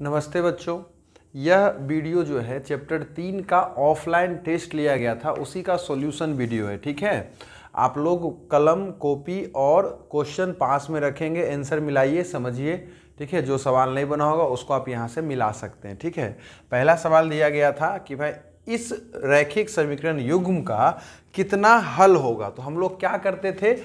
नमस्ते बच्चों, यह वीडियो जो है चैप्टर 3 का ऑफलाइन टेस्ट लिया गया था उसी का सॉल्यूशन वीडियो है। ठीक है, आप लोग कलम कॉपी और क्वेश्चन पास में रखेंगे, आंसर मिलाइए, समझिए। ठीक है, जो सवाल नहीं बना होगा उसको आप यहाँ से मिला सकते हैं। ठीक है, पहला सवाल दिया गया था कि भाई इस रैखिक समीकरण युग्म का कितना हल होगा। तो हम लोग क्या करते थे,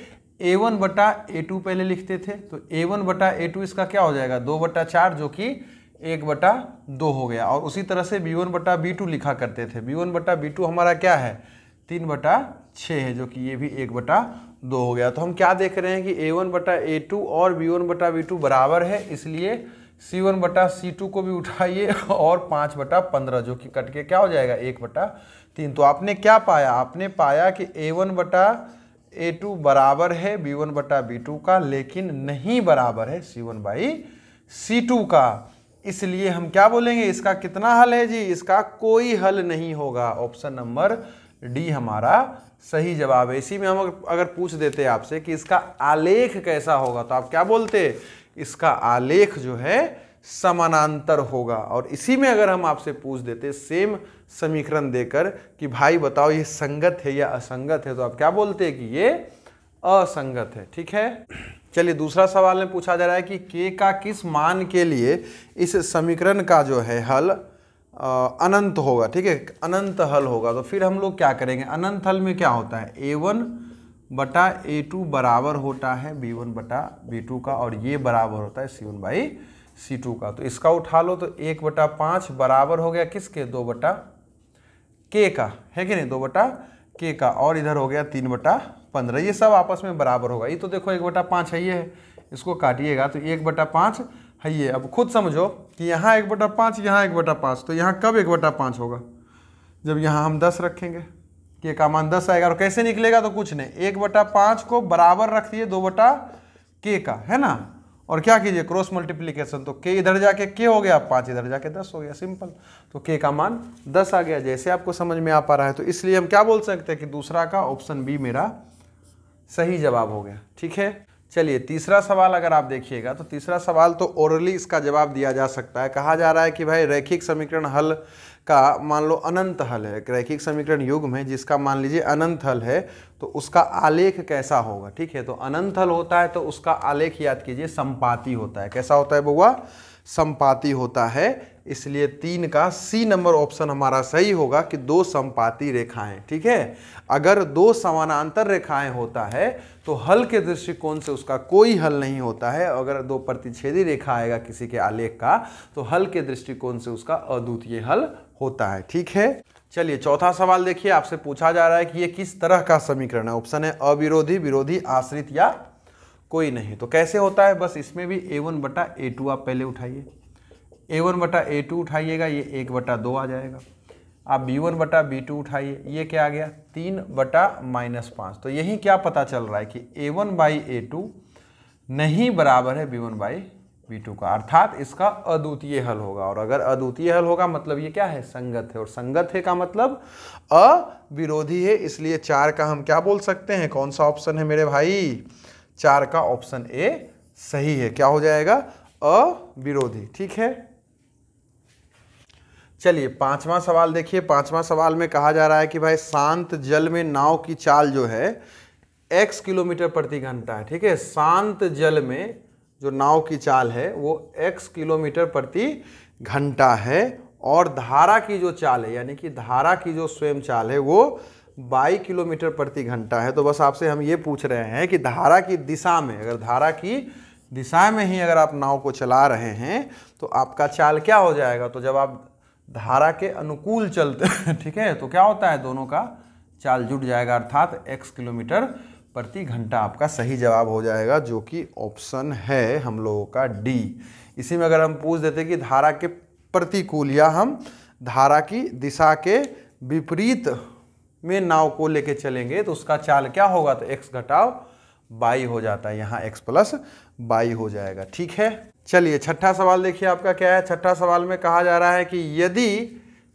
a1 बटा a2 पहले लिखते थे। तो a1 बटा a2 इसका क्या हो जाएगा 2 बटा 4 जो कि 1 बटा 2 हो गया। और उसी तरह से b1 बटा b2 लिखा करते थे। b1 बटा b2 हमारा क्या है 3 बटा 6 है, जो कि ये भी 1 बटा 2 हो गया। तो हम क्या देख रहे हैं कि a1 बटा a2 और b1 बटा b2 बराबर है, इसलिए c1 बटा c2 को भी उठाइए और 5 बटा 15 जो कि कट के क्या हो जाएगा 1 बटा 3। तो आपने क्या पाया, आपने पाया कि a1 बटा a2 बराबर है b1 बटा b2 का, लेकिन नहीं बराबर है c1 बाई c2 का। इसलिए हम क्या बोलेंगे, इसका कितना हल है जी, इसका कोई हल नहीं होगा। ऑप्शन नंबर डी हमारा सही जवाब है। इसी में हम अगर पूछ देते आपसे कि इसका आलेख कैसा होगा, तो आप क्या बोलते, इसका आलेख जो है समानांतर होगा। और इसी में अगर हम आपसे पूछ देते सेम समीकरण देकर कि भाई बताओ ये संगत है या असंगत है, तो आप क्या बोलते कि ये असंगत है। ठीक है, चलिए दूसरा सवाल में पूछा जा रहा है कि k का किस मान के लिए इस समीकरण का जो है हल अनंत होगा। ठीक है, अनंत हल होगा। तो फिर हम लोग क्या करेंगे, अनंत हल में क्या होता है a1 बटा a2 बराबर होता है b1 बटा b2 का, और ये बराबर होता है c1 बाई c2 का। तो इसका उठा लो तो 1 बटा 5 बराबर हो गया किसके 2 बटा k का, है कि नहीं 2 बटा k का, और इधर हो गया 3 बटा 15। ये सब आपस में बराबर होगा। ये तो देखो 1 बटा 5 है, ये है, इसको काटिएगा तो 1 बटा 5 है ये। अब खुद समझो कि यहाँ 1 बटा 5 यहाँ 1 बटा 5, तो यहाँ कब 1 बटा 5 होगा, जब यहाँ हम 10 रखेंगे, k का मान 10 आएगा। और कैसे निकलेगा, तो कुछ नहीं, 1 बटा 5 को बराबर रख दिए 2 बटा k का, है ना, और क्या कीजिए क्रॉस मल्टीप्लीकेशन, तो k इधर जाके k हो गया, 5 इधर जाके 10 हो गया, सिंपल। तो k का मान 10 आ गया, जैसे आपको समझ में आ पा रहा है। तो इसलिए हम क्या बोल सकते हैं कि दूसरा का ऑप्शन बी मेरा सही जवाब हो गया। ठीक है, चलिए तीसरा सवाल अगर आप देखिएगा तो तीसरा सवाल तो ओरली इसका जवाब दिया जा सकता है। कहा जा रहा है कि भाई रैखिक समीकरण हल का मान लो अनंत हल है, रैखिक समीकरण युग्म है जिसका मान लीजिए अनंत हल है, तो उसका आलेख कैसा होगा। ठीक है, तो अनंत हल होता है तो उसका आलेख याद कीजिए संपाती होता है। कैसा होता है बउआ, संपाती होता है। इसलिए 3 का सी नंबर ऑप्शन हमारा सही होगा कि 2 संपाती रेखाएं। ठीक है, अगर 2 समानांतर रेखाएं होता है तो हल के दृष्टिकोण से उसका कोई हल नहीं होता है। अगर 2 प्रतिच्छेदी रेखा आएगा किसी के आलेख का तो हल के दृष्टिकोण से उसका अद्वितीय हल होता है। ठीक है, चलिए चौथा सवाल देखिए, आपसे पूछा जा रहा है कि ये किस तरह का समीकरण है। ऑप्शन है अविरोधी, विरोधी, आश्रित या कोई नहीं। तो कैसे होता है, बस इसमें भी a1 बटा a2 आप पहले उठाइए, a1 बटा a2 उठाइएगा, ये 1 बटा 2 आ जाएगा। आप b1 बटा b2 उठाइए, ये क्या आ गया 3 बटा -5। तो यही क्या पता चल रहा है कि a1 बाई a2 नहीं बराबर है b1 बाई b2 का, अर्थात इसका अद्वितीय हल होगा। और अगर अद्वितीय हल होगा मतलब ये क्या है, संगत है, और संगत है का मतलब अविरोधी है। इसलिए 4 का हम क्या बोल सकते हैं, कौन सा ऑप्शन है मेरे भाई, 4 का ऑप्शन ए सही है। क्या हो जाएगा, अविरोधी। ठीक है, चलिए पांचवा सवाल देखिए। पांचवा सवाल में कहा जा रहा है कि भाई शांत जल में नाव की चाल जो है x किलोमीटर प्रति घंटा है। ठीक है, शांत जल में जो नाव की चाल है वो x किलोमीटर प्रति घंटा है, और धारा की जो चाल है यानी कि धारा की जो स्वयं चाल है वो 22 किलोमीटर प्रति घंटा है। तो बस आपसे हम ये पूछ रहे हैं कि धारा की दिशा में, अगर धारा की दिशा में ही अगर आप नाव को चला रहे हैं तो आपका चाल क्या हो जाएगा। तो जब आप धारा के अनुकूल चलते हैं, ठीक है, तो क्या होता है, दोनों का चाल जुड़ जाएगा, अर्थात x किलोमीटर प्रति घंटा आपका सही जवाब हो जाएगा, जो कि ऑप्शन है हम लोगों का डी। इसी में अगर हम पूछ देते कि धारा के प्रतिकूल या हम धारा की दिशा के विपरीत में नाव को लेके चलेंगे तो उसका चाल क्या होगा, तो x घटाव 22 हो जाता है, यहाँ x प्लस 22 हो जाएगा। ठीक है, चलिए छठा सवाल देखिए आपका क्या है। छठा सवाल में कहा जा रहा है कि यदि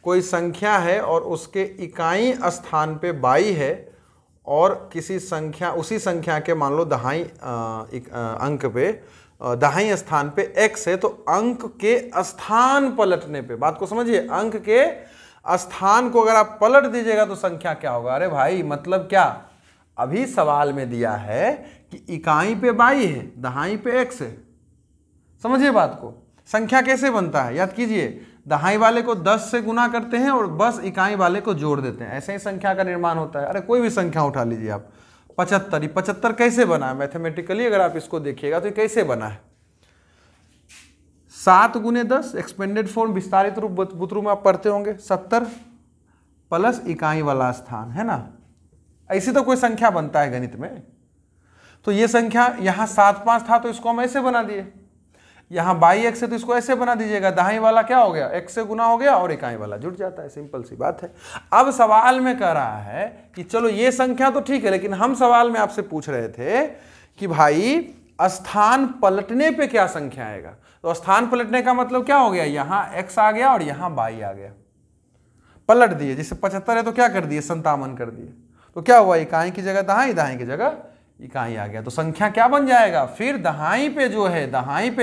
कोई संख्या है और उसके इकाई स्थान पे 22 है और किसी संख्या, उसी संख्या के मान लो दहाई अंक पे दाहिने स्थान पे x है, तो अंक के स्थान पलटने पे, बात को समझिए, अंक के स्थान को अगर आप पलट दीजिएगा तो संख्या क्या होगा। अरे भाई मतलब क्या, अभी सवाल में दिया है कि इकाई पे y है, दहाई पे x है, समझिए बात को। संख्या कैसे बनता है, याद कीजिए, दहाई वाले को 10 से गुना करते हैं और बस इकाई वाले को जोड़ देते हैं, ऐसे ही संख्या का निर्माण होता है। अरे कोई भी संख्या उठा लीजिए आप, 75, 75 कैसे बना है मैथमेटिकली, अगर आप इसको देखिएगा तो कैसे बना है, 7 गुने 10 एक्सपेंडेड फॉर्म, विस्तारित रूप बुतरू में आप पढ़ते होंगे, 70 प्लस इकाई वाला स्थान, है ना। ऐसी तो कोई संख्या बनता है गणित में। तो ये संख्या यहाँ 7 5 था तो इसको हम ऐसे बना दिए, यहाँ बाई x है तो इसको ऐसे बना दीजिएगा, दाहिने वाला क्या हो गया, x से गुना हो गया और इकाई वाला जुड़ जाता है, सिंपल सी बात है। अब सवाल में कह रहा है कि चलो ये संख्या तो ठीक है, लेकिन हम सवाल में आपसे पूछ रहे थे कि भाई स्थान पलटने पे क्या संख्या आएगा। तो स्थान पलटने का मतलब क्या हो गया, यहाँ x आ गया और यहाँ बाई आ गया, पलट दिए। जैसे 75 है तो क्या कर दिए, 57 कर दिए, तो क्या हुआ, इकाई की जगह दहाई, दहाई की जगह इकाई आ गया। तो संख्या क्या बन जाएगा, फिर दहाई पे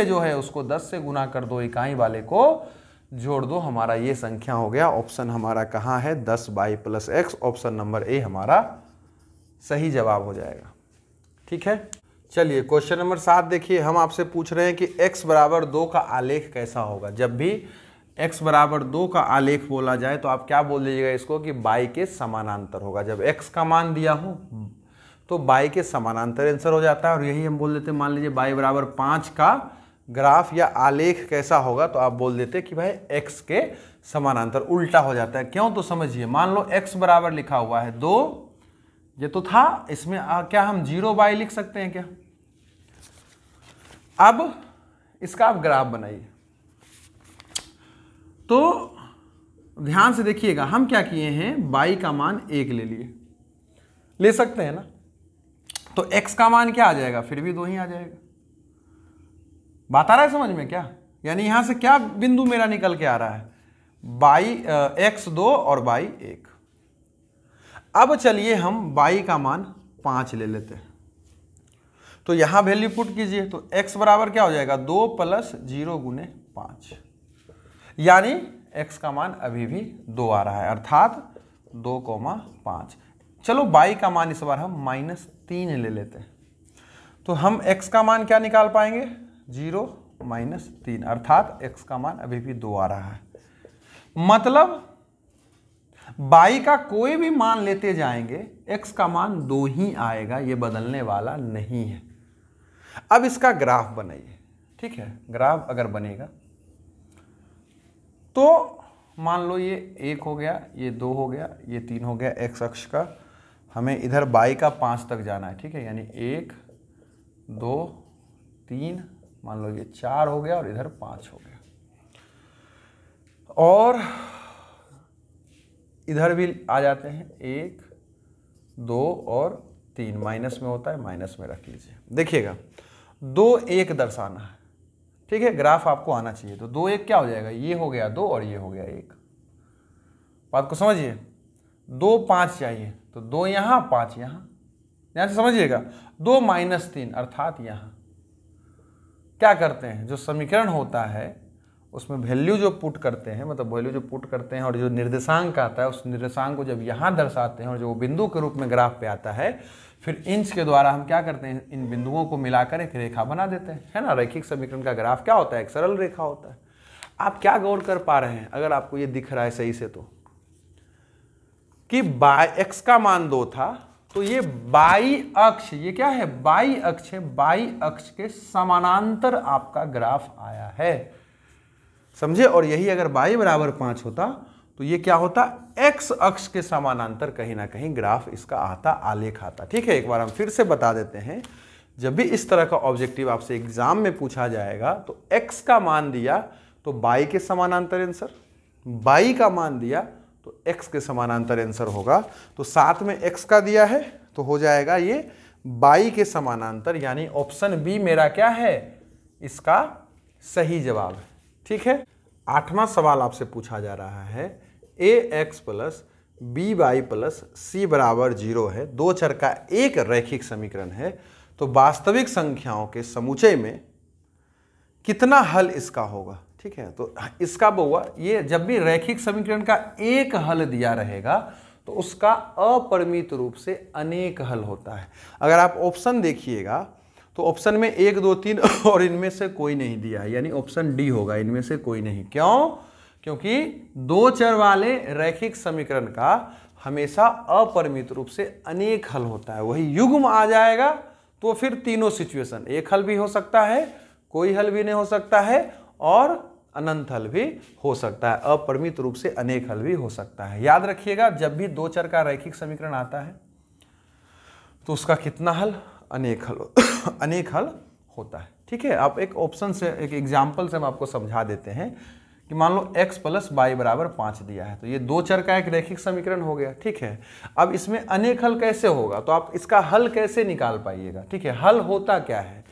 जो है उसको 10 से गुना कर दो, इकाई वाले को जोड़ दो, हमारा ये संख्या हो गया। ऑप्शन हमारा कहाँ है, 10y + x, option number A हमारा सही जवाब हो जाएगा। ठीक है, चलिए क्वेश्चन नंबर 7 देखिए, हम आपसे पूछ रहे हैं कि x बराबर 2 का आलेख कैसा होगा। जब भी x बराबर 2 का आलेख बोला जाए तो आप क्या बोल दीजिएगा इसको कि y के समानांतर होगा। जब x का मान दिया हो तो y के समानांतर आंसर हो जाता है, और यही हम बोल देते हैं, मान लीजिए y बराबर 5 का ग्राफ या आलेख कैसा होगा, तो आप बोल देते कि भाई x के समानांतर, उल्टा हो जाता है। क्यों, तो समझिए, मान लो x बराबर लिखा हुआ है 2, ये तो था, इसमें क्या हम 0y लिख सकते हैं क्या। अब इसका आप ग्राफ बनाइए, तो ध्यान से देखिएगा, हम क्या किए हैं, y का मान 1 ले सकते हैं ना, तो x का मान क्या आ जाएगा, फिर भी 2 ही आ जाएगा। बात आ रहा है समझ में क्या, यानी यहां से क्या बिंदु मेरा निकल के आ रहा है, x 2 और y 1। अब चलिए हम y का मान 5 ले लेते हैं, तो यहां वैल्यू पुट कीजिए, तो x बराबर क्या हो जाएगा, 2 + 0 × 5, यानी x का मान अभी भी 2 आ रहा है, अर्थात 2,5। चलो y का मान इस बार हम -3 ले लेते हैं, तो हम x का मान क्या निकाल पाएंगे, 0 - 3, अर्थात x का मान अभी भी 2 आ रहा है। मतलब y का कोई भी मान लेते जाएंगे x का मान 2 ही आएगा, ये बदलने वाला नहीं है। अब इसका ग्राफ बनाइए, ठीक है, ग्राफ अगर बनेगा तो मान लो ये 1 हो गया, ये 2 हो गया, ये 3 हो गया x अक्ष का, हमें इधर y का 5 तक जाना है, ठीक है, यानी 1 2 3, मान लो ये 4 हो गया और इधर 5 हो गया, और इधर भी आ जाते हैं 1 2 और 3, माइनस में होता है, माइनस में रख लीजिए। देखिएगा 2 1 दर्शाना है, ठीक है, ग्राफ आपको आना चाहिए, तो 2 1 क्या हो जाएगा, ये हो गया 2 और ये हो गया 1। बात को समझिए, 2 5 चाहिए, तो 2 यहाँ 5 यहाँ, ध्यान से समझिएगा, 2 - 3 अर्थात यहाँ क्या करते हैं, जो समीकरण होता है उसमें वैल्यू जो पुट करते हैं, मतलब वैल्यू जो पुट करते हैं और जो निर्देशांक आता है, उस निर्देशांक को जब यहाँ दर्शाते हैं और जो बिंदु के रूप में ग्राफ पे आता है, फिर इंच के द्वारा हम क्या करते हैं, इन बिंदुओं को मिलाकर एक रेखा बना देते हैं, है ना। रैखिक समीकरण का ग्राफ क्या होता है, एक सरल रेखा होता है। आप क्या गौर कर पा रहे हैं, अगर आपको ये दिख रहा है सही से, तो कि x का मान 2 था, तो ये y अक्ष, ये क्या है, y अक्ष है, y अक्ष के समानांतर आपका ग्राफ आया है, समझे। और यही अगर y बराबर 5 होता तो ये क्या होता, x अक्ष के समानांतर कहीं ना कहीं ग्राफ इसका आता, आलेख आता। ठीक है, एक बार हम फिर से बता देते हैं, जब भी इस तरह का ऑब्जेक्टिव आपसे एग्जाम में पूछा जाएगा तो x का मान दिया तो y के समानांतर आंसर, y का मान दिया तो x के समानांतर आंसर होगा। तो साथ में x का दिया है तो हो जाएगा ये y के समानांतर, यानी ऑप्शन बी मेरा क्या है, इसका सही जवाब है। ठीक है, 8वां सवाल आपसे पूछा जा रहा है, ax + by + c = 0 है, दो चर का एक रैखिक समीकरण है, तो वास्तविक संख्याओं के समुच्चय में कितना हल इसका होगा। ठीक है, तो इसका बउआ ये जब भी रैखिक समीकरण का एक हल दिया रहेगा तो उसका अपरिमित रूप से अनेक हल होता है। अगर आप ऑप्शन देखिएगा तो ऑप्शन में 1 2 3 और इनमें से कोई नहीं दिया है, यानी ऑप्शन डी होगा, इनमें से कोई नहीं। क्यों? क्योंकि दो चर वाले रैखिक समीकरण का हमेशा अपरिमित रूप से अनेक हल होता है। वही युग्म आ जाएगा तो फिर तीनों सिचुएशन, एक हल भी हो सकता है, कोई हल भी नहीं हो सकता है, और अनंत हल भी हो सकता है, अपरिमित रूप से अनेक हल भी हो सकता है। याद रखिएगा, जब भी दो चर का रैखिक समीकरण आता है तो उसका कितना हल? अनेक हल अनेक हल होता है। ठीक है, आप एक ऑप्शन से, एक एग्जाम्पल से हम आपको समझा देते हैं कि मान लो x + y = 5 दिया है, तो ये दो चर का एक रैखिक समीकरण हो गया। ठीक है, अब इसमें अनेक हल कैसे होगा, तो आप इसका हल कैसे निकाल पाइएगा? ठीक है, हल होता क्या है?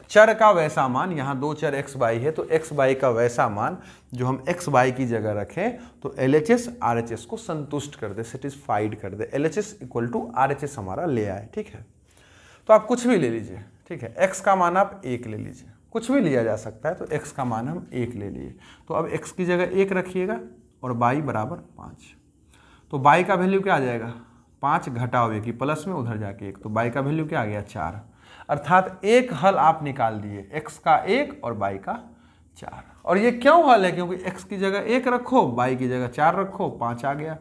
चर का वैसा मान, यहाँ दो चर x y है तो x y का वैसा मान जो हम x y की जगह रखें तो LHS RHS को संतुष्ट कर दे, सेटिस्फाइड कर दे। LHS = RHS हमारा ले आए। ठीक है, तो आप कुछ भी ले लीजिए। ठीक है, x का मान आप 1 ले लीजिए, कुछ भी लिया जा सकता है, तो x का मान हम 1 ले लिए। तो अब x की जगह 1 रखिएगा और y = 5, तो y का वैल्यू क्या आ जाएगा? 5 घटाओ 1 की प्लस में उधर जाके 1, तो y का वैल्यू क्या आ गया? 4। अर्थात एक हल आप निकाल दिए, x का 1 और y का 4। और ये क्यों हल है? क्योंकि x की जगह 1 रखो, y की जगह 4 रखो, 5 आ गया,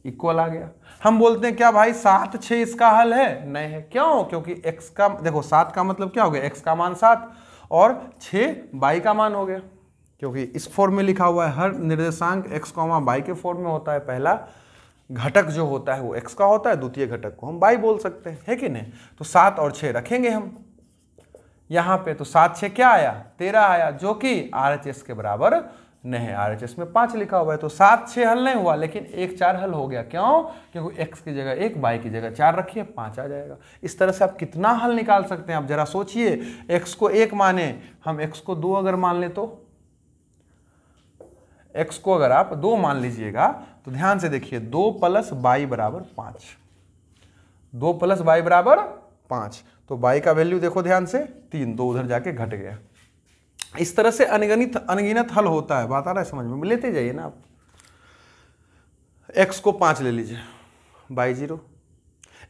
इक्वल आ गया। हम बोलते हैं क्या भाई 7 6 इसका हल है? नहीं है। क्यों? क्योंकि x का, देखो 7 का मतलब क्या हो गया? x का मान 7 और 6 y का मान हो गया, क्योंकि इस फॉर्म में लिखा हुआ है। हर निर्देशांक x, y के फॉर्म में होता है। पहला घटक जो होता है वो x का होता है, द्वितीय घटक को हम y बोल सकते हैं, है कि नहीं? तो 7 और 6 रखेंगे हम यहाँ पे, तो 7 6 क्या आया? 13 आया, जो कि RHS के बराबर नहीं है। RHS में 5 लिखा हुआ है, तो 7 6 हल नहीं हुआ, लेकिन 1 4 हल हो गया। क्यों? क्योंकि x की जगह 1, y की जगह 4 रखिए, 5 आ जाएगा। इस तरह से आप कितना हल निकाल सकते हैं? आप जरा सोचिए, x को 1 माने, हम x को 2 अगर मान ले तो x को अगर आप 2 मान लीजिएगा तो ध्यान से देखिए, 2 + y = 5, 2 + y = 5, तो y का वैल्यू देखो ध्यान से 3, 2 उधर जाके घट गया। इस तरह से अनगिनत हल होता है। बात आ रहा है समझ में? लेते जाइए ना आप। x को 5 ले लीजिए, y 0,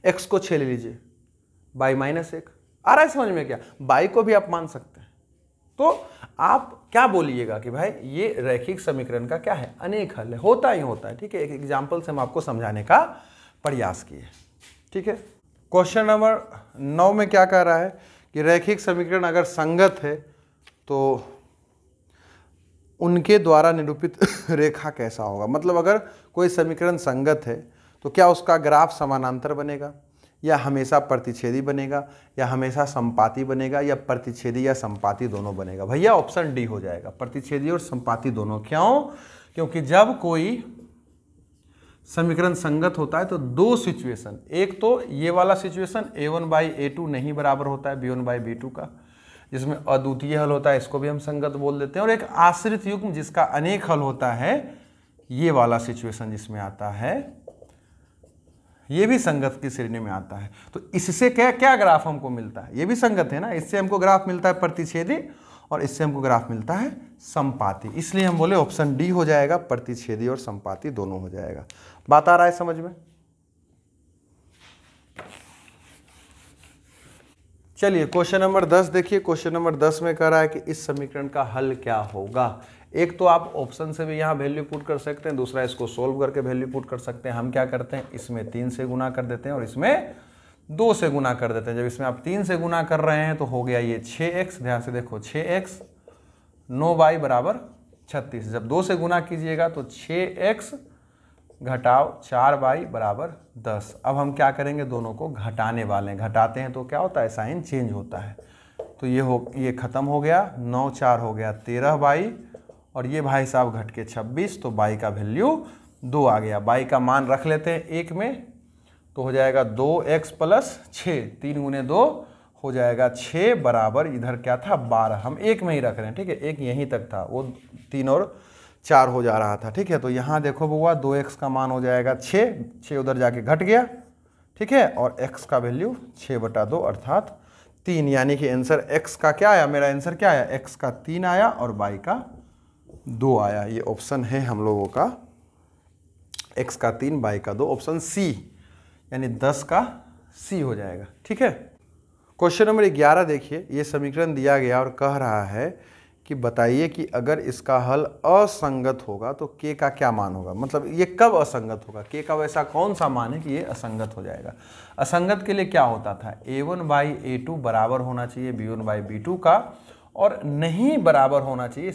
x को 6 ले लीजिए, y -1। आ रहा है समझ में क्या? y को भी आप मान सकते हैं। तो आप क्या बोलिएगा कि भाई ये रैखिक समीकरण का क्या है? अनेक हल है, होता ही होता है। ठीक है, एक एग्जाम्पल से हम आपको समझाने का प्रयास किए। ठीक है, क्वेश्चन नंबर 9 में क्या कह रहा है कि रैखिक समीकरण अगर संगत है तो उनके द्वारा निरूपित रेखा कैसा होगा? मतलब अगर कोई समीकरण संगत है तो क्या उसका ग्राफ समानांतर बनेगा, या हमेशा प्रतिच्छेदी बनेगा, या हमेशा संपाती बनेगा, या प्रतिच्छेदी या संपाती दोनों बनेगा? भैया ऑप्शन डी हो जाएगा, प्रतिच्छेदी और संपाती दोनों। क्यों? क्योंकि जब कोई समीकरण संगत होता है तो दो सिचुएशन, एक तो ये वाला सिचुएशन a1/a2 नहीं बराबर होता है b1/b2 का, जिसमें अद्वितीय हल होता है, इसको भी हम संगत बोल देते हैं, और एक आश्रित युग्म जिसका अनेक हल होता है, ये वाला सिचुएशन जिसमें आता है, ये भी संगत की श्रेणी में आता है। तो इससे क्या क्या ग्राफ हमको मिलता है? ये भी संगत है ना, इससे हमको ग्राफ मिलता है प्रतिच्छेदी और इससे हमको ग्राफ मिलता है संपाती। इसलिए हम बोले ऑप्शन डी हो जाएगा, प्रतिच्छेदी और संपाती दोनों हो जाएगा। बात आ रहा है समझ में? चलिए क्वेश्चन नंबर 10 देखिए। क्वेश्चन नंबर 10 में कह रहा है कि इस समीकरण का हल क्या होगा। एक तो आप ऑप्शन से भी यहाँ वैल्यू पुट कर सकते हैं, दूसरा इसको सोल्व करके वैल्यू पुट कर सकते हैं। हम क्या करते हैं, इसमें 3 से गुना कर देते हैं और इसमें 2 से गुना कर देते हैं। जब इसमें आप 3 से गुना कर रहे हैं तो हो गया ये 6x, ध्यान से देखो 6x, 9y = 36। जब 2 से गुना कीजिएगा तो 6x घटाओ 4y = 10। अब हम क्या करेंगे, दोनों को घटाने वाले हैं। घटाते हैं तो क्या होता है, साइन चेंज होता है। तो ये खत्म हो गया, 9 4 हो गया 13y, और ये भाई साहब घट के 26, तो y का वैल्यू 2 आ गया। y का मान रख लेते हैं 1 में, तो हो जाएगा 2x + 6, 3 × 2 हो जाएगा 6 बराबर, इधर क्या था 12, हम 1 में ही रख रहे हैं। ठीक है, 1 यहीं तक था, वो 3 और 4 हो जा रहा था। ठीक है, तो यहाँ देखो बुआ 2x का मान हो जाएगा 6 उधर जाके घट गया। ठीक है, और x का वैल्यू 6/2 अर्थात 3, यानी कि आंसर x का क्या आया, मेरा आंसर क्या आया, x का 3 आया और y का 2 आया। ये ऑप्शन है हम लोगों का x का 3 y का 2, ऑप्शन सी, यानी 10 का सी हो जाएगा। ठीक है। क्वेश्चन नंबर 11 देखिए, ये समीकरण दिया गया और कह रहा है कि बताइए कि अगर इसका हल असंगत होगा तो k का क्या मान होगा। मतलब ये कब असंगत होगा, k का वैसा कौन सा मान है कि ये असंगत हो जाएगा। असंगत के लिए क्या होता था, a1/a2 बराबर होना चाहिए b1/b2 का, और नहीं बराबर होना चाहिए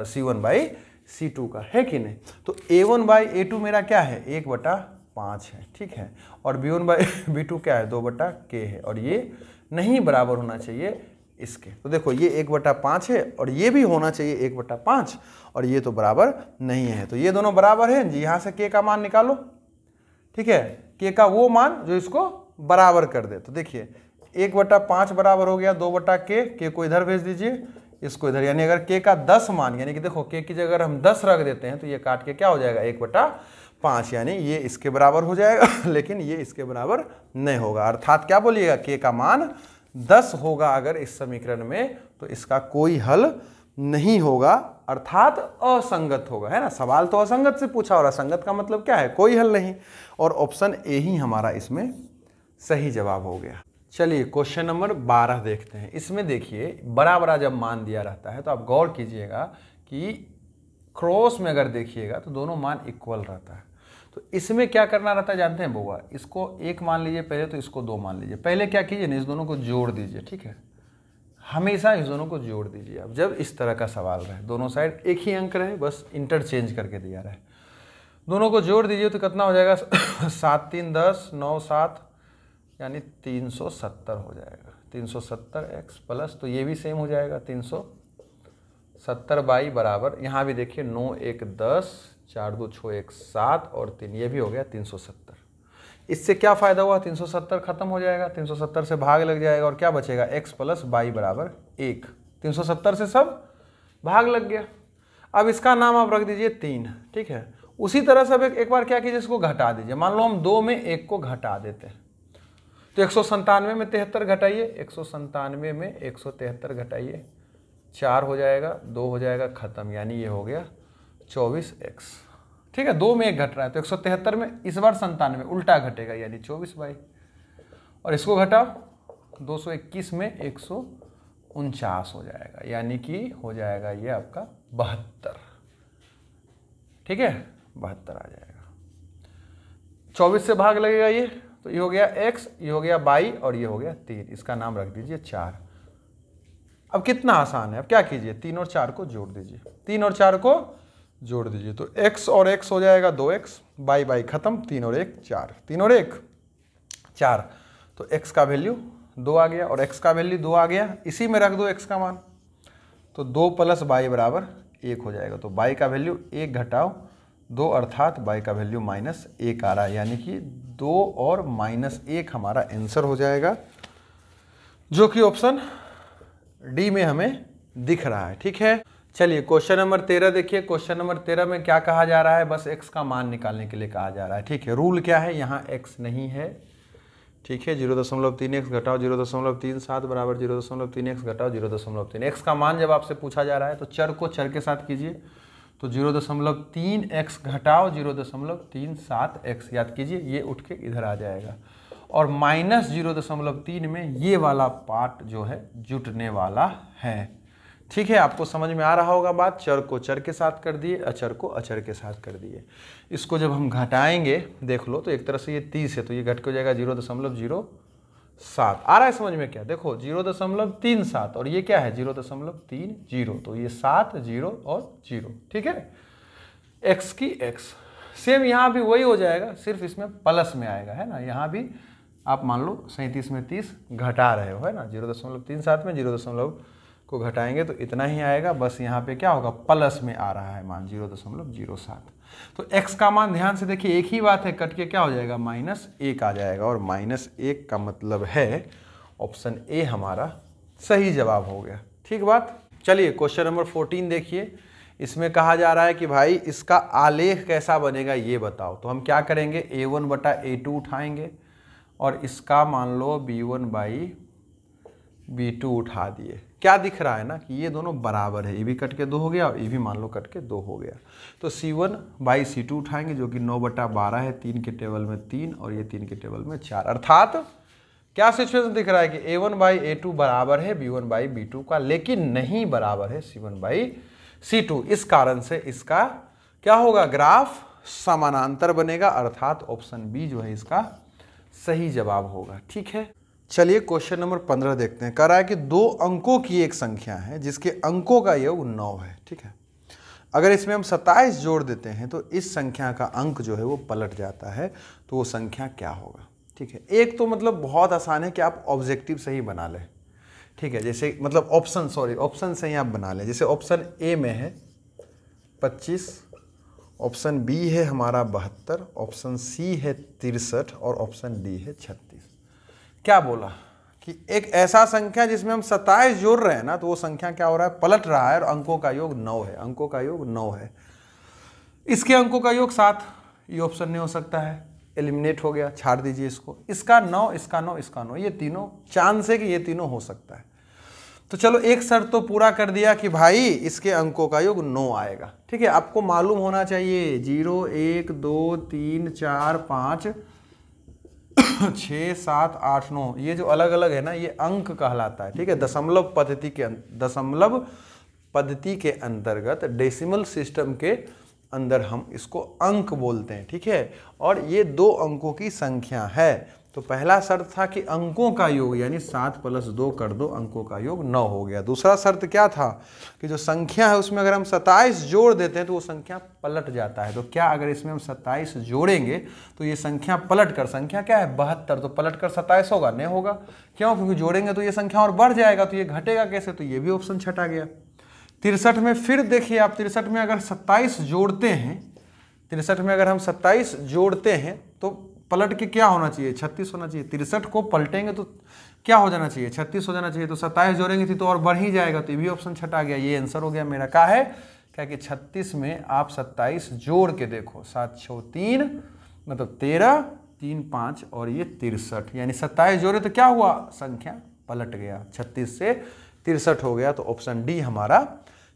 c1/c2 का, है कि नहीं। तो a1/a2 मेरा क्या है, 1/5 है, ठीक है, और b1/b2 क्या है, 2/k है, और ये नहीं बराबर होना चाहिए इसके। तो देखो ये 1/5 है और ये भी होना चाहिए 1/5, और ये तो बराबर नहीं है, तो ये दोनों बराबर हैं जी। यहाँ से k का मान निकालो, ठीक है, k का वो मान जो इसको बराबर कर दे। तो देखिए 1/5 बराबर हो गया 2/k, k को इधर भेज दीजिए, इसको इधर, यानी अगर k का 10 मान, यानी कि देखो k की जगह अगर हम 10 रख देते हैं तो ये काट के क्या हो जाएगा 1/5, यानी ये इसके बराबर हो जाएगा लेकिन ये इसके बराबर नहीं होगा। अर्थात क्या बोलिएगा, k का मान 10 होगा अगर इस समीकरण में, तो इसका कोई हल नहीं होगा, अर्थात असंगत होगा, है ना। सवाल तो असंगत से पूछा और असंगत का मतलब क्या है, कोई हल नहीं, और ऑप्शन ए ही हमारा इसमें सही जवाब हो गया। चलिए क्वेश्चन नंबर 12 देखते हैं। इसमें देखिए बड़ा बड़ा जब मान दिया रहता है तो आप गौर कीजिएगा कि क्रॉस में अगर देखिएगा तो दोनों मान इक्वल रहता है। तो इसमें क्या करना रहता है जानते हैं बउआ, इसको 1 मान लीजिए पहले, तो इसको 2 मान लीजिए। पहले क्या कीजिए ना, इस दोनों को जोड़ दीजिए, ठीक है, हमेशा इस दोनों को जोड़ दीजिए। अब जब इस तरह का सवाल रहे, दोनों साइड एक ही अंक रहे, बस इंटरचेंज करके दिया रहे, दोनों को जोड़ दीजिए तो कितना हो जाएगा 7 3 10 9 7, यानी 370 हो जाएगा। 370x प्लस, तो ये भी सेम हो जाएगा 370y बराबर, यहाँ भी देखिए 9 1 10 4 2 6 1 7 और 3, ये भी हो गया 370। इससे क्या फ़ायदा हुआ, 370 खत्म हो जाएगा, 370 से भाग लग जाएगा और क्या बचेगा, x प्लस y बराबर 1। 370 से सब भाग लग गया। अब इसका नाम आप रख दीजिए 3, ठीक है। उसी तरह से अब एक बार क्या कीजिए, इसको घटा दीजिए। मान लो हम 2 में 1 को घटा देते हैं, तो 197 में 73 घटाइए, 197 में 173 घटाइए, 4 हो जाएगा, 2 हो जाएगा, खत्म, यानी ये हो गया 24x। ठीक है, 2 में 1 घट रहा है तो 173 में, इस बार 97 में उल्टा घटेगा, यानी 24y, और इसको घटाओ 221 में 149 हो जाएगा, यानी कि हो जाएगा ये आपका 72। ठीक है, 72 आ जाएगा। 24 से भाग लगेगा ये, तो ये हो गया x, ये हो गया y और ये हो गया 3, इसका नाम रख दीजिए 4। अब कितना आसान है, अब क्या कीजिए, 3 और 4 को जोड़ दीजिए, 3 और 4 को जोड़ दीजिए, तो x और x हो जाएगा 2x, y खत्म, 3 और 1 4, 3 और 1 4, तो x का वैल्यू 2 आ गया और x का वैल्यू 2 आ गया, इसी में रख दो x का मान, तो 2 प्लस y बराबर 1 हो जाएगा। तो y का वैल्यू 1 घटाओ 2, अर्थात y का वैल्यू -1 आ रहा है, यानी कि 2 और -1 हमारा आंसर हो जाएगा, जो कि ऑप्शन डी में हमें दिख रहा है। ठीक है, चलिए क्वेश्चन नंबर 13 देखिए। क्वेश्चन नंबर 13 में क्या कहा जा रहा है, बस x का मान निकालने के लिए कहा जा रहा है। ठीक है, रूल क्या है, यहाँ x नहीं है, ठीक है, 0.3x घटाओ 0.37 बराबर 0.3x घटाओ 0.3। x का मान जब आपसे पूछा जा रहा है तो चर को चर के साथ कीजिए, तो 0.3x घटाओ 0.37x, याद कीजिए, ये उठ के इधर आ जाएगा, और -0.3 में ये वाला पार्ट जो है जुटने वाला है। ठीक है, आपको समझ में आ रहा होगा बात, चर को चर के साथ कर दिए, अचर को अचर के साथ कर दिए। इसको जब हम घटाएंगे, देख लो, तो एक तरह से ये 30 है, तो ये घट के हो जाएगा 0.07। आ रहा है समझ में क्या, देखो 0.37 और ये क्या है 0.30, तो ये 7 0 और 0। ठीक है, x की x, सेम यहाँ भी वही हो जाएगा, सिर्फ इसमें प्लस में आएगा, है ना। यहाँ भी आप मान लो 37 में 30 घटा रहे हो, है ना, 0.37 में 0 को घटाएंगे तो इतना ही आएगा, बस यहाँ पे क्या होगा, प्लस में आ रहा है मान 0.07। तो x का मान ध्यान से देखिए, एक ही बात है, कट के क्या हो जाएगा, -1 आ जाएगा, और -1 का मतलब है ऑप्शन ए हमारा सही जवाब हो गया। ठीक बात। चलिए क्वेश्चन नंबर 14 देखिए। इसमें कहा जा रहा है कि भाई इसका आलेख कैसा बनेगा ये बताओ। तो हम क्या करेंगे, a1/a2 उठाएंगे और इसका मान लो b1/b2 B2 उठा दिए, क्या दिख रहा है ना कि ये दोनों बराबर है, ये भी कट के 2 हो गया और ये भी मान लो कट के 2 हो गया। तो C1/C2 उठाएंगे जो कि 9/12 है, 3 के टेबल में 3 और ये 3 के टेबल में 4, अर्थात क्या सिचुएशन दिख रहा है कि A1/A2 बराबर है B1/B2 का, लेकिन नहीं बराबर है C1/C2। इस कारण से इसका क्या होगा, ग्राफ समानांतर बनेगा, अर्थात ऑप्शन बी जो है इसका सही जवाब होगा। ठीक है, चलिए क्वेश्चन नंबर 15 देखते हैं। कह रहा है कि 2 अंकों की एक संख्या है जिसके अंकों का योग 9 है। ठीक है, अगर इसमें हम 27 जोड़ देते हैं तो इस संख्या का अंक जो है वो पलट जाता है, तो वो संख्या क्या होगा। ठीक है, एक तो मतलब बहुत आसान है कि आप ऑब्जेक्टिव से ही बना लें। ठीक है, जैसे मतलब ऑप्शन से ही आप बना लें। जैसे ऑप्शन ए में है 25, ऑप्शन बी है हमारा 72, ऑप्शन सी है 63 और ऑप्शन डी है 36। क्या बोला कि एक ऐसा संख्या जिसमें हम 27 जोड़ रहे हैं ना, तो वो संख्या क्या हो रहा है, पलट रहा है और अंकों का योग 9 है, अंकों का योग 9 है। इसके अंकों का योग 7, ये ऑप्शन नहीं हो सकता है, एलिमिनेट हो गया, छाड़ दीजिए इसको। इसका 9, इसका 9, इसका 9, ये तीनों चांस है कि ये तीनों हो सकता है। तो चलो एक शर्त तो पूरा कर दिया कि भाई इसके अंकों का योग 9 आएगा। ठीक है, आपको मालूम होना चाहिए 0, 1, 2, 3, 4, 5, 6, 7, 8, 9 ये जो अलग अलग है ना, ये अंक कहलाता है। ठीक है, दशमलव पद्धति के अंतर्गत डेसिमल सिस्टम के अंदर हम इसको अंक बोलते हैं। ठीक है, और ये 2 अंकों की संख्या है। तो पहला शर्त था कि अंकों का योग यानी 7 + 2 कर दो, अंकों का योग 9 हो गया। दूसरा शर्त क्या था कि जो संख्या है उसमें अगर हम 27 जोड़ देते हैं तो वो संख्या पलट जाता है। तो क्या अगर इसमें हम 27 जोड़ेंगे तो ये संख्या पलट कर, संख्या क्या है 72, तो पलट कर 27 होगा, नहीं होगा। क्यों, क्योंकि जोड़ेंगे तो ये संख्या और बढ़ जाएगा, तो ये घटेगा कैसे, तो ये भी ऑप्शन छटा गया। 63 में फिर देखिए आप, 63 में अगर 27 जोड़ते हैं, 63 में अगर हम 27 जोड़ते हैं तो पलट के क्या होना चाहिए, 36 होना चाहिए। 63 को पलटेंगे तो क्या हो जाना चाहिए, 36 हो जाना चाहिए। तो 27 जोड़ेंगे तो और बढ़ ही जाएगा, तो ये भी ऑप्शन छटा गया। ये आंसर हो गया मेरा। क्या है, क्या कि 36 में आप 27 जोड़ के देखो, 7 × 6 = 3 मतलब 13, 3 × 5 और ये 63, यानी 27 जोड़े तो क्या हुआ, संख्या पलट गया, 36 से 63 हो गया। तो ऑप्शन डी हमारा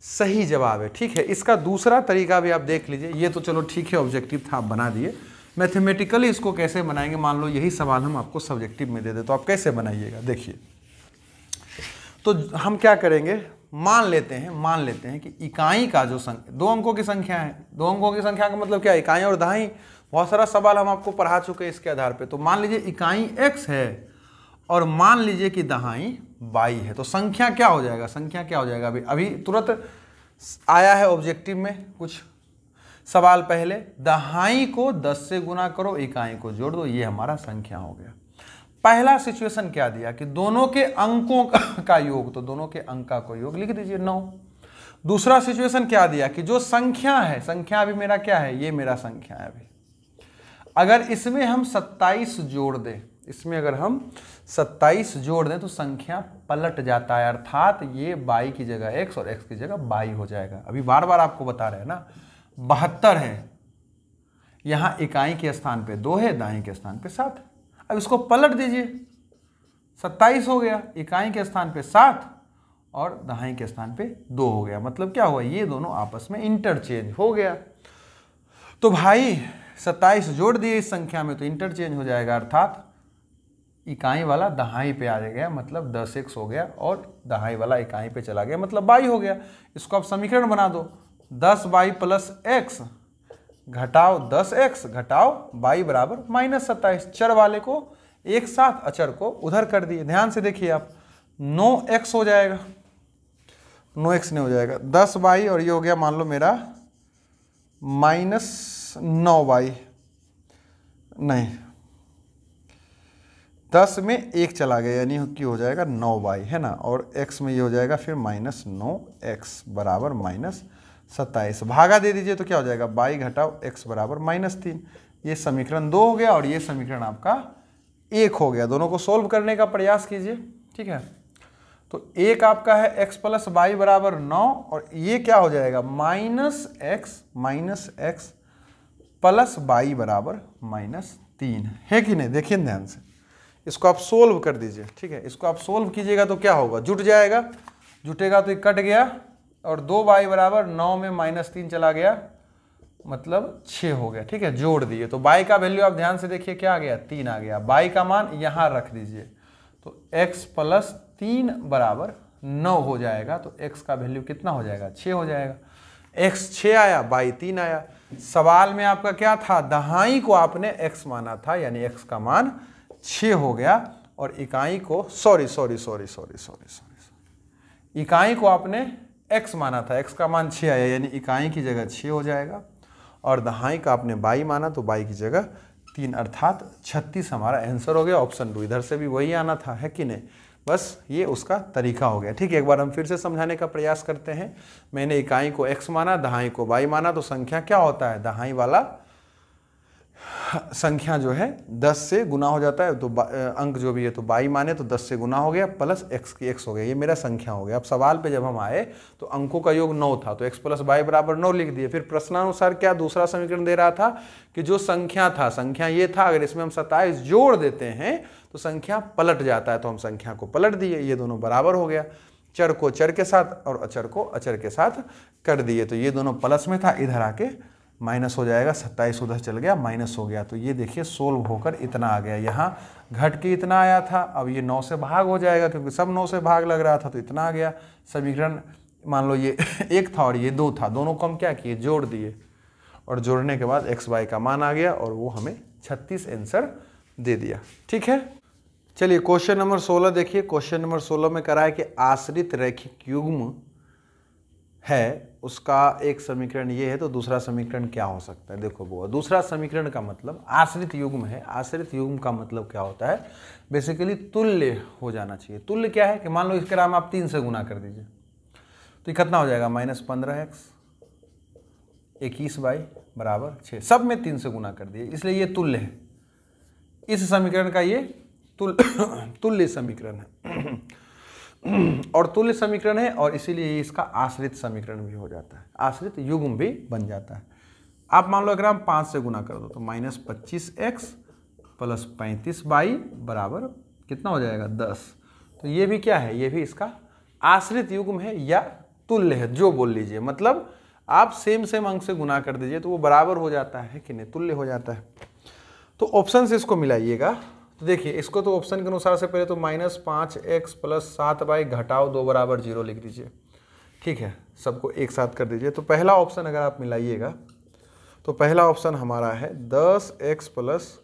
सही जवाब है। ठीक है, इसका दूसरा तरीका भी आप देख लीजिए। ये तो चलो ठीक है, ऑब्जेक्टिव था, आप बना दिए। मैथमेटिकली इसको कैसे बनाएंगे, मान लो यही सवाल हम आपको सब्जेक्टिव में दे दे तो आप कैसे बनाइएगा, देखिए। तो हम क्या करेंगे, मान लेते हैं कि इकाई का जो संख्या 2 अंकों की संख्या है, 2 अंकों की संख्या का मतलब क्या है, इकाई और दहाई। बहुत सारा सवाल हम आपको पढ़ा चुके हैं इसके आधार पे। तो मान लीजिए इकाई x है और मान लीजिए कि दहाई y है, तो संख्या क्या हो जाएगा, संख्या क्या हो जाएगा, अभी तुरंत आया है ऑब्जेक्टिव में कुछ सवाल पहले। दहाई को 10 से गुना करो, इकाई को जोड़ दो, ये हमारा संख्या हो गया। पहला सिचुएशन क्या दिया कि दोनों के अंकों का योग, तो दोनों के अंक का को योग लिख दीजिए 9। दूसरा सिचुएशन क्या दिया कि जो संख्या है, संख्या अभी मेरा क्या है, ये मेरा संख्या है अभी, अगर इसमें हम 27 जोड़ दें, इसमें अगर हम 27 जोड़ दें तो संख्या पलट जाता है, अर्थात ये y की जगह x और x की जगह y हो जाएगा। अभी बार बार आपको बता रहे हैं ना, 72 है, यहाँ इकाई के स्थान पे 2 है, दाई के स्थान पे 7। अब इसको पलट दीजिए, 27 हो गया, इकाई के स्थान पे 7 और दहाई के स्थान पे 2 हो गया। मतलब क्या हुआ, ये दोनों आपस में इंटरचेंज हो गया। तो भाई 27 जोड़ दिए इस संख्या में तो इंटरचेंज हो जाएगा, अर्थात इकाई वाला दहाई पे आ गया, मतलब 10x हो गया, और दहाई वाला इकाई पे चला गया, मतलब y हो गया। इसको आप समीकरण बना दो, 10y + x घटाओ 10x घटाओ y बराबर -27। चर वाले को एक साथ, अचर को उधर कर दिए। ध्यान से देखिए आप, 9x हो जाएगा, 9x नहीं हो जाएगा, 10y और ये हो गया मान लो मेरा -9y, नहीं 10 में 1 चला गया यानी कि हो जाएगा 9y, है ना, और x में ये हो जाएगा फिर -9x बराबर -27। भागा दे दीजिए तो क्या हो जाएगा, y घटाओ x बराबर -3। ये समीकरण 2 हो गया और ये समीकरण आपका 1 हो गया। दोनों को सोल्व करने का प्रयास कीजिए। ठीक है, तो एक आपका है x + y बराबर 9 और ये क्या हो जाएगा -x + y बराबर -3, है कि नहीं। देखिए ध्यान से, इसको आप सोल्व कर दीजिए, ठीक है। इसको आप सोल्व कीजिएगा तो क्या होगा, जुट जाएगा, जुटेगा तो ये कट गया और 2y बराबर 9 में -3 चला गया, मतलब 6 हो गया, ठीक है। जोड़ दिए तो y का वैल्यू आप ध्यान से देखिए क्या आ गया, 3 आ गया। y का मान यहाँ रख दीजिए तो x + 3 बराबर 9 हो जाएगा। तो x का वैल्यू कितना हो जाएगा, 6 हो जाएगा। x 6 आया, y 3 आया। सवाल में आपका क्या था, दहाई को आपने x माना था, यानी x का मान 6 हो गया और इकाई को सॉरी इकाई को आपने x माना था, x का मान 6 आया, यानी इकाई की जगह 6 हो जाएगा और दहाई का आपने y माना तो y की जगह 3 अर्थात 36 हमारा आंसर हो गया। ऑप्शन 2 इधर से भी वही आना था, है कि नहीं। बस ये उसका तरीका हो गया, ठीक है। एक बार हम फिर से समझाने का प्रयास करते हैं। मैंने इकाई को x माना, दहाई को y माना, तो संख्या क्या होता है, दहाई वाला संख्या जो है 10 से गुना हो जाता है, तो अंक जो भी है तो y माने तो 10 से गुना हो गया प्लस x की x हो गया, ये मेरा संख्या हो गया। अब सवाल पे जब हम आए तो अंकों का योग 9 था तो x + y बराबर 9 लिख दिए। फिर प्रश्नानुसार क्या दूसरा समीकरण दे रहा था कि जो संख्या था, संख्या ये था, अगर इसमें हम 27 जोड़ देते हैं तो संख्या पलट जाता है, तो हम संख्या को पलट दिए, ये दोनों बराबर हो गया। चर को चर के साथ और अचर को अचर के साथ कर दिए, तो ये दोनों प्लस में था, इधर आके माइनस हो जाएगा, 27 उधर चल गया, माइनस हो गया। तो ये देखिए सोल्व होकर इतना आ गया, यहाँ घट के इतना आया था, अब ये 9 से भाग हो जाएगा क्योंकि सब 9 से भाग लग रहा था, तो इतना आ गया। समीकरण मान लो ये 1 था और ये 2 था, दोनों को हम क्या किए, जोड़ दिए और जोड़ने के बाद x y का मान आ गया और वो हमें 36 आंसर दे दिया, ठीक है। चलिए क्वेश्चन नंबर 16 देखिए। क्वेश्चन नंबर 16 में करा है कि आश्रित रैखिक युग्म है, उसका एक समीकरण ये है, तो दूसरा समीकरण क्या हो सकता है। देखो वो दूसरा समीकरण का मतलब आश्रित युग्म है। आश्रित युग्म का मतलब क्या होता है, बेसिकली तुल्य हो जाना चाहिए। तुल्य क्या है कि मान लो इसके नाम आप 3 से गुना कर दीजिए तो ये कितना हो जाएगा, -15x 21y बराबर 6, सब में 3 से गुना कर दिए, इसलिए ये तुल्य है। इस समीकरण का ये तुल्य समीकरण है और तुल्य समीकरण है और इसीलिए इसका आश्रित समीकरण भी हो जाता है, आश्रित युग्म भी बन जाता है। आप मान लो अगर हम 5 से गुना कर दो तो -25x + 35y बराबर कितना हो जाएगा, 10। तो ये भी क्या है, ये भी इसका आश्रित युग्म है या तुल्य है, जो बोल लीजिए। मतलब आप सेम अंक से गुना कर दीजिए तो वो बराबर हो जाता है कि नहीं, तुल्य हो जाता है। तो ऑप्शन से इसको मिलाइएगा। तो देखिए इसको तो ऑप्शन के अनुसार से पहले तो -5x + 7y घटाओ 2 बराबर 0 लिख दीजिए, ठीक है। सबको एक साथ कर दीजिए। तो पहला ऑप्शन अगर आप मिलाइएगा तो पहला ऑप्शन हमारा है 10x +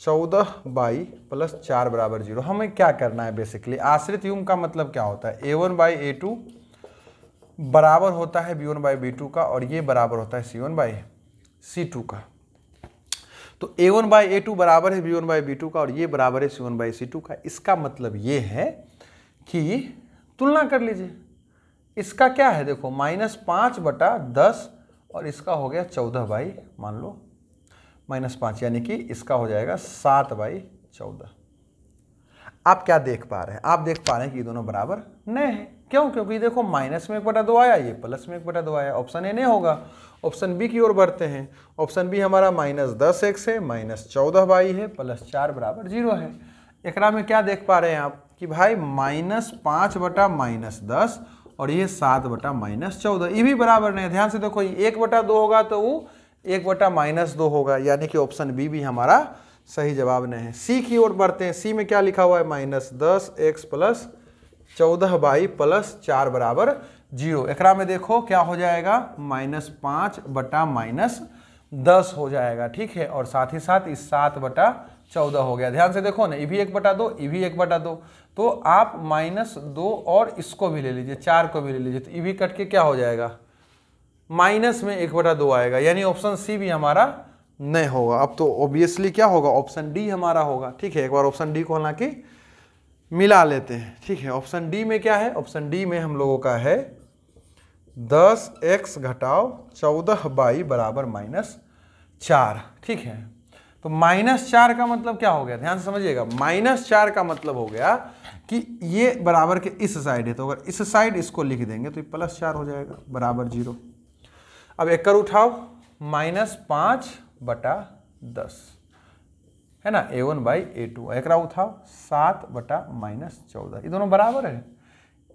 14y + 4 बराबर 0। हमें क्या करना है, बेसिकली आश्रित युग्म का मतलब क्या होता है, a1/a2 बराबर होता है b1/b2 का और ये बराबर होता है c1/c2 का। तो a1/a2 बराबर है b1/b2 का और ये बराबर है c1/c2 का। इसका मतलब ये है कि तुलना कर लीजिए, इसका क्या है, देखो -5/10 और इसका हो गया 14 मान लो -5, यानी कि इसका हो जाएगा 7/14। आप क्या देख पा रहे हैं, आप देख पा रहे हैं कि ये दोनों बराबर नहीं है। क्यों, क्योंकि देखो माइनस में 1/2 आया, ये प्लस में 1/2 आया। ऑप्शन ए नहीं होगा, ऑप्शन बी की ओर बढ़ते हैं। ऑप्शन बी हमारा -10x है, -14y है, +4 बराबर 0 है। एकरा में क्या देख पा रहे हैं आप कि भाई -5/-10 और ये 7/-14, ये भी बराबर नहीं है। ध्यान से देखो, 1/2 होगा तो वो 1/-2 होगा, यानी कि ऑप्शन बी भी हमारा सही जवाब नहीं है। सी की ओर बढ़ते हैं। सी में क्या लिखा हुआ है, -10x + 14y + 4 बराबर 0। एकरा में देखो क्या हो जाएगा, -5/-10 हो जाएगा, ठीक है। और साथ ही साथ इस 7/14 हो गया। ध्यान से देखो ना, ये भी 1/2, ये भी 1/2, तो आप -2 और इसको भी ले लीजिए, 4 को भी ले लीजिए, तो ये भी कट के क्या हो जाएगा, माइनस में 1/2 आएगा, यानी ऑप्शन सी भी हमारा नहीं होगा। अब तो ऑब्वियसली क्या होगा, ऑप्शन डी हमारा होगा, ठीक है। एक बार ऑप्शन डी को हालांकि मिला लेते हैं, ठीक है। ऑप्शन डी में क्या है, ऑप्शन डी में हम लोगों का है 10x - 14y बराबर -4, ठीक है। तो -4 का मतलब क्या हो गया, ध्यान से समझिएगा। -4 का मतलब हो गया कि ये बराबर के इस साइड है, तो अगर इस साइड इसको लिख देंगे तो ये +4 हो जाएगा बराबर 0। अब एक कर उठाओ, -5/10 है ना, A1/A2। एक उठाओ 7/-14, ये दोनों बराबर है।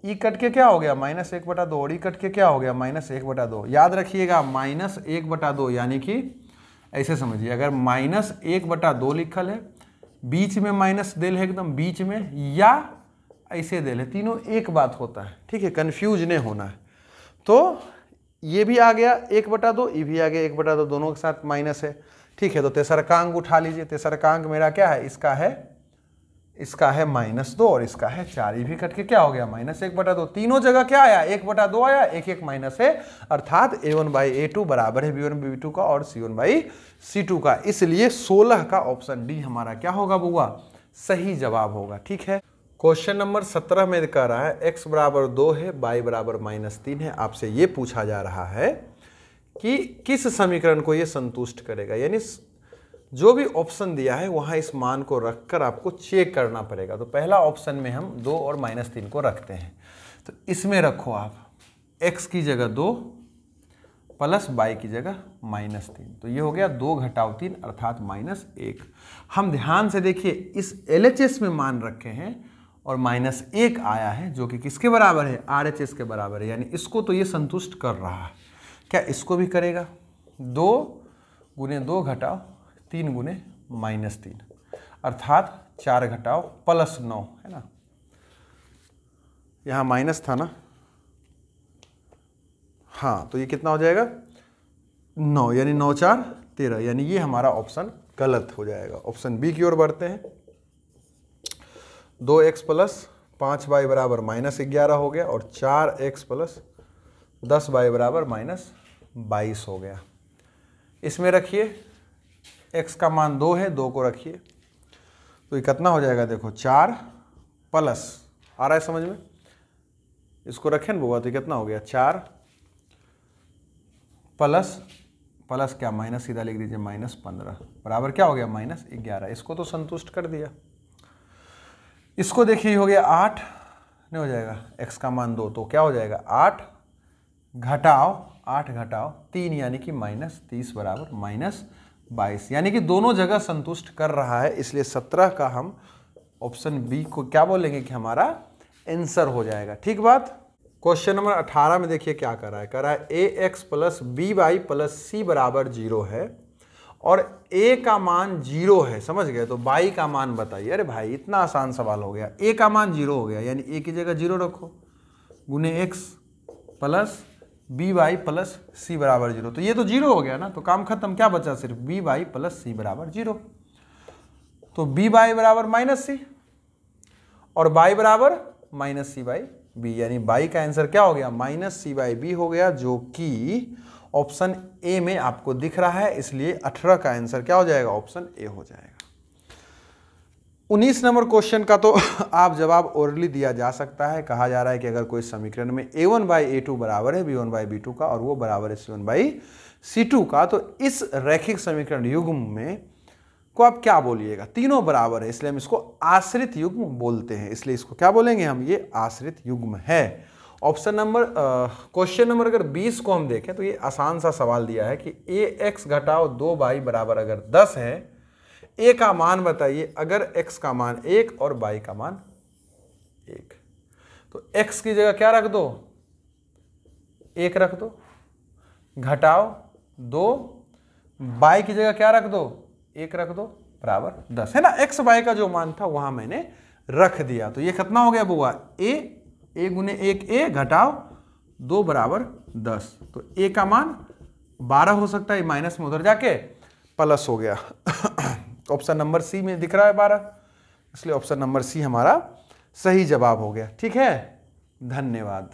ई कट के क्या हो गया -1/2 और ई कट के क्या हो गया -1/2। याद रखिएगा -1/2 यानी कि ऐसे समझिए, अगर -1/2 लिखल है, बीच में माइनस देल है एकदम बीच में, या ऐसे देल है, तीनों एक बात होता है, ठीक है, कंफ्यूज नहीं होना है। तो ये भी आ गया 1/2, ये भी आ गया 1/2, दोनों के साथ माइनस है, ठीक है। तो तेसरकांक उठा लीजिए, तेसरकांक मेरा क्या है, इसका है -2 और इसका है 4, ये भी कट के क्या हो गया -1/2। तीनों जगह क्या आया 1/2 आया, एक माइनस है, अर्थात A1/A2 बराबर है B1/B2 का और C1/C2 का। इसलिए 16 का ऑप्शन डी हमारा क्या होगा बुआ, सही जवाब होगा, ठीक है। क्वेश्चन नंबर 17 में कह रहा है x बराबर 2 है, y बराबर -3 है। आपसे ये पूछा जा रहा है कि किस समीकरण को ये संतुष्ट करेगा, यानी जो भी ऑप्शन दिया है वहां इस मान को रखकर आपको चेक करना पड़ेगा। तो पहला ऑप्शन में हम 2 और -3 को रखते हैं, तो इसमें रखो आप x की जगह 2 प्लस y की जगह -3, तो ये हो गया 2 घटाव 3 अर्थात -1। हम ध्यान से देखिए, इस LHS में मान रखे हैं और -1 आया है, जो कि किसके बराबर है, RHS के बराबर है, यानी इसको तो ये संतुष्ट कर रहा है। क्या इसको भी करेगा, 2 गुने 2 घटाव 3 गुने -3 अर्थात 4 घटाव +9, है ना, यहाँ माइनस था ना, हाँ, तो ये कितना हो जाएगा 9, यानी 9 4 13, यानी ये हमारा ऑप्शन गलत हो जाएगा। ऑप्शन बी की ओर बढ़ते हैं। 2x + 5y बराबर -11 हो गया और 4x + 10y बराबर -22 हो गया। इसमें रखिए x का मान 2 है, 2 को रखिए, तो ये कितना हो जाएगा, देखो 4 प्लस, आ रहा है समझ में, इसको रखें ना बुआ, तो कितना हो गया 4 प्लस क्या, माइनस सीधा लिख दीजिए -15 बराबर क्या हो गया -11। इसको तो संतुष्ट कर दिया। इसको देखिए हो गया 8, नहीं हो जाएगा, x का मान 2, तो क्या हो जाएगा 8 घटाव 3 यानी कि -30 बराबर -22, यानी कि दोनों जगह संतुष्ट कर रहा है। इसलिए 17 का हम ऑप्शन बी को क्या बोलेंगे कि हमारा आंसर हो जाएगा, ठीक बात। क्वेश्चन नंबर 18 में देखिए क्या कर रहा है, ax + by + c बराबर 0 है और a का मान 0 है, समझ गए, तो y का मान बताइए। अरे भाई इतना आसान सवाल हो गया, a का मान 0 हो गया, यानी a की जगह 0 रखो, गुने x + by + c बराबर 0, तो ये तो 0 हो गया ना, तो काम खत्म, क्या बचा सिर्फ by + c बराबर 0, तो by बराबर -c और y बराबर -c/b, यानी y का आंसर क्या हो गया -c/b हो गया, जो कि ऑप्शन ए में आपको दिख रहा है। इसलिए 18 का आंसर क्या हो जाएगा, ऑप्शन ए हो जाएगा। 19 नंबर क्वेश्चन का तो आप जवाब ओरली दिया जा सकता है। कहा जा रहा है कि अगर कोई समीकरण में A1/A2 बराबर है B1/B2 का और वो बराबर है C1/C2 का, तो इस रैखिक समीकरण युग्म में को आप क्या बोलिएगा, तीनों बराबर है, इसलिए हम इसको आश्रित युग्म बोलते हैं। इसलिए इसको क्या बोलेंगे हम, ये आश्रित युग्म है। ऑप्शन नंबर क्वेश्चन नंबर अगर 20 को हम देखें तो ये आसान सा सवाल दिया है कि ax घटाव 2y बराबर अगर 10 है, a का मान बताइए अगर x का मान 1 और y का मान 1, तो x की जगह क्या रख दो, 1 रख दो, घटाव 2, y की जगह क्या रख दो, 1 रख दो, बराबर 10, है ना। x y का जो मान था वहां मैंने रख दिया, तो ये कितना हो गया बुआ, a गुने 1 a घटाव 2 बराबर 10, तो a का मान 12 हो सकता है, माइनस में उधर जाके प्लस हो गया। ऑप्शन नंबर सी में दिख रहा है 12, इसलिए ऑप्शन नंबर सी हमारा सही जवाब हो गया, ठीक है। धन्यवाद।